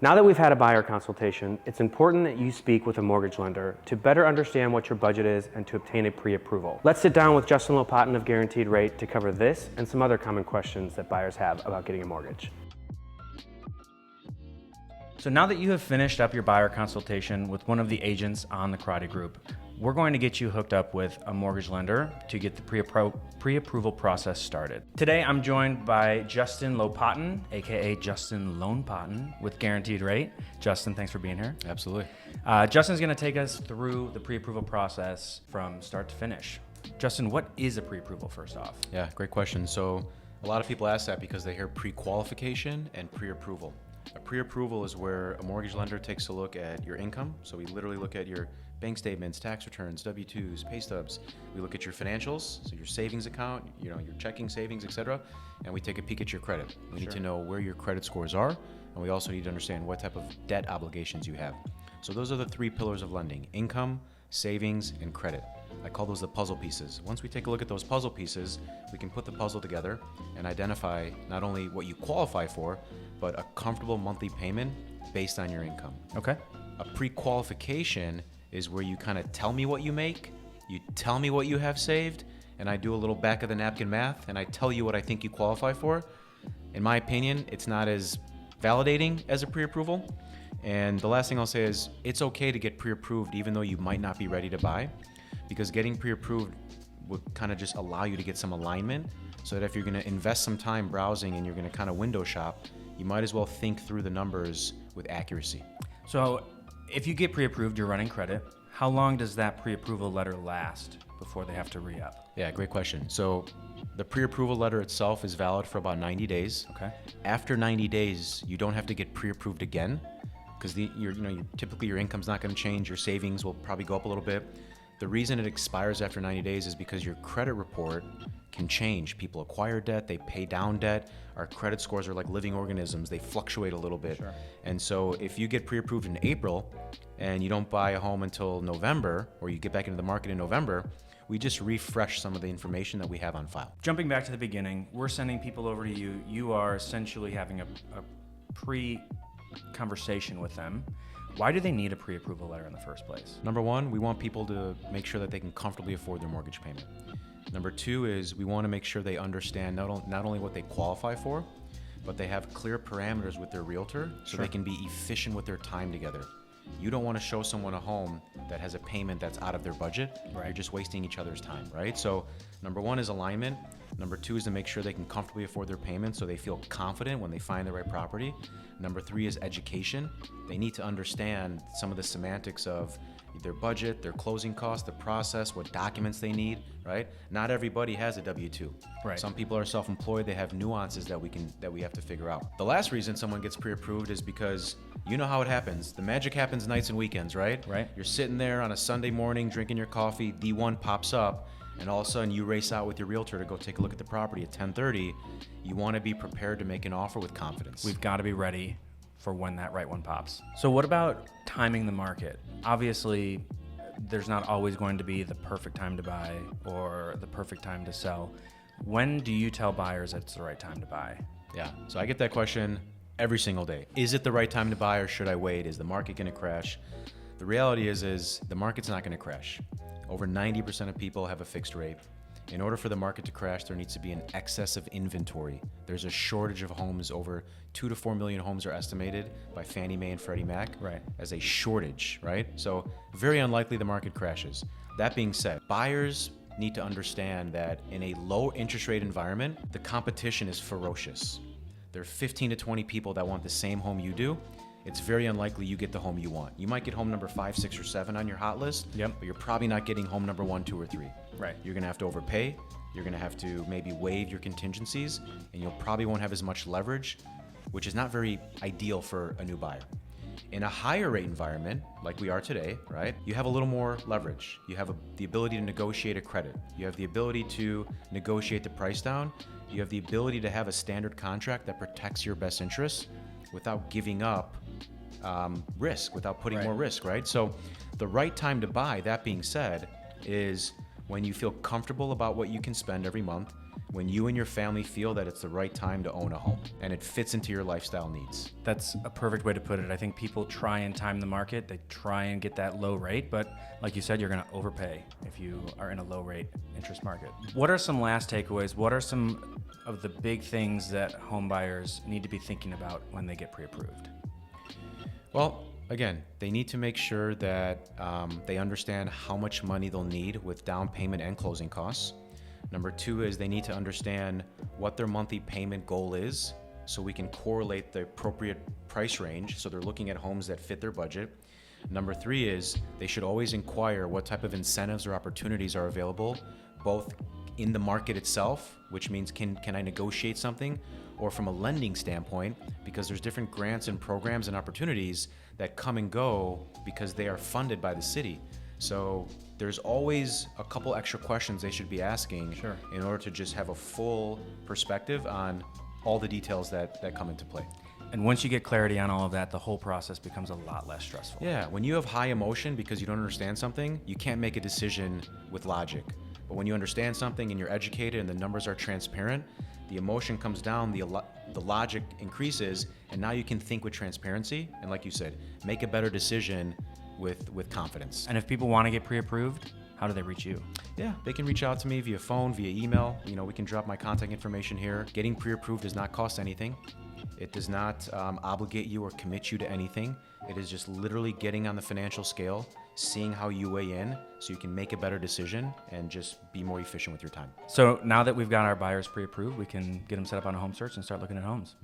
Now that we've had a buyer consultation, it's important that you speak with a mortgage lender to better understand what your budget is and to obtain a pre-approval. Let's sit down with Justin Lopatin of Guaranteed Rate to cover this and some other common questions that buyers have about getting a mortgage. So now that you have finished up your buyer consultation with one of the agents on the Crotty Group, we're going to get you hooked up with a mortgage lender to get the pre-approval process started. Today, I'm joined by Justin Lopatin, aka Justin Lopatin with Guaranteed Rate. Justin, thanks for being here. Absolutely. Justin's going to take us through the pre-approval process from start to finish. Justin, what is a pre-approval first off? Yeah, great question. So a lot of people ask that because they hear pre-qualification and pre-approval. A pre-approval is where a mortgage lender takes a look at your income. So we literally look at your bank statements, tax returns, W-2s, pay stubs. We look at your financials, so your savings account, your checking, savings, etc. And we take a peek at your credit. We need to know where your credit scores are, and we also need to understand what type of debt obligations you have. So those are the three pillars of lending: income, savings, and credit. I call those the puzzle pieces. Once we take a look at those puzzle pieces, we can put the puzzle together and identify not only what you qualify for, but a comfortable monthly payment based on your income. Okay. A pre-qualification is where you kind of tell me what you make, you tell me what you have saved, and I do a little back of the napkin math, and I tell you what I think you qualify for. In my opinion, it's not as validating as a pre-approval. And the last thing I'll say is it's okay to get pre-approved even though you might not be ready to buy, because getting pre-approved would kind of just allow you to get some alignment so that if you're going to invest some time browsing and you're going to kind of window shop, you might as well think through the numbers with accuracy. So if you get pre-approved, you're running credit. How long does that pre-approval letter last before they have to re-up? Yeah, great question. So the pre-approval letter itself is valid for about 90 days. Okay. After 90 days, you don't have to get pre-approved again because typically your income's not going to change. Your savings will probably go up a little bit. The reason it expires after 90 days is because your credit report can change. People acquire debt, they pay down debt. Our credit scores are like living organisms. They fluctuate a little bit. Sure. And so if you get pre-approved in April and you don't buy a home until November, or you get back into the market in November, we just refresh some of the information that we have on file. Jumping back to the beginning, we're sending people over to you. You are essentially having a pre-conversation with them. Why do they need a pre-approval letter in the first place? Number one, we want people to make sure that they can comfortably afford their mortgage payment. Number two is we want to make sure they understand not only what they qualify for, but they have clear parameters with their realtor so they can be efficient with their time together. You don't want to show someone a home that has a payment that's out of their budget. Right. You're just wasting each other's time, right? So number one is alignment. Number two is to make sure they can comfortably afford their payments so they feel confident when they find the right property. Number three is education. They need to understand some of the semantics of their budget, their closing costs, the process, what documents they need, right? Not everybody has a W-2. Right. Some people are self-employed. They have nuances that we have to figure out. The last reason someone gets pre-approved is because you know how it happens. The magic happens nights and weekends, right? Right. You're sitting there on a Sunday morning drinking your coffee, D1 pops up, and all of a sudden you race out with your realtor to go take a look at the property at 10:30. You want to be prepared to make an offer with confidence. We've got to be ready for when that right one pops. So what about timing the market? Obviously, there's not always going to be the perfect time to buy or the perfect time to sell. When do you tell buyers that it's the right time to buy? Yeah, so I get that question every single day. Is it the right time to buy or should I wait? Is the market going to crash? The reality is the market's not going to crash. Over 90% of people have a fixed rate. In order for the market to crash, there needs to be an excess of inventory. There's a shortage of homes. Over 2 to 4 million homes are estimated by Fannie Mae and Freddie Mac as a shortage, right? So very unlikely the market crashes. That being said, buyers need to understand that in a low interest rate environment, the competition is ferocious. There are 15 to 20 people that want the same home you do. It's very unlikely you get the home you want. You might get home number 5, 6, or 7 on your hot list, but you're probably not getting home number 1, 2, or 3. Right. You're gonna have to overpay. You're gonna have to maybe waive your contingencies, and you'll probably won't have as much leverage, which is not very ideal for a new buyer. In a higher rate environment, like we are today, right, you have a little more leverage. You have the ability to negotiate a credit. You have the ability to negotiate the price down. You have the ability to have a standard contract that protects your best interests without giving up risk, without putting more risk, right? So the right time to buy, that being said, is when you feel comfortable about what you can spend every month, when you and your family feel that it's the right time to own a home and it fits into your lifestyle needs. That's a perfect way to put it. I think people try and time the market. They try and get that low rate, but like you said, you're going to overpay if you are in a low rate interest market. What are some last takeaways? What are some of the big things that home buyers need to be thinking about when they get pre-approved? Well, again, they need to make sure that they understand how much money they'll need with down payment and closing costs. Number two is they need to understand what their monthly payment goal is so we can correlate the appropriate price range so they're looking at homes that fit their budget. Number three is they should always inquire what type of incentives or opportunities are available, both in the market itself, which means can I negotiate something, or from a lending standpoint, because there's different grants and programs and opportunities that come and go because they are funded by the city. So there's always a couple extra questions they should be asking in order to just have a full perspective on all the details that come into play. And once you get clarity on all of that, the whole process becomes a lot less stressful. Yeah, when you have high emotion because you don't understand something, you can't make a decision with logic. But when you understand something and you're educated and the numbers are transparent, the emotion comes down, the logic increases, and now you can think with transparency. And like you said, make a better decision with confidence. And if people want to get pre-approved, how do they reach you? Yeah, they can reach out to me via phone, via email. We can drop my contact information here. Getting pre-approved does not cost anything. It does not obligate you or commit you to anything. It is just literally getting on the financial scale, seeing how you weigh in so you can make a better decision and just be more efficient with your time. So now that we've got our buyers pre-approved, we can get them set up on a home search and start looking at homes.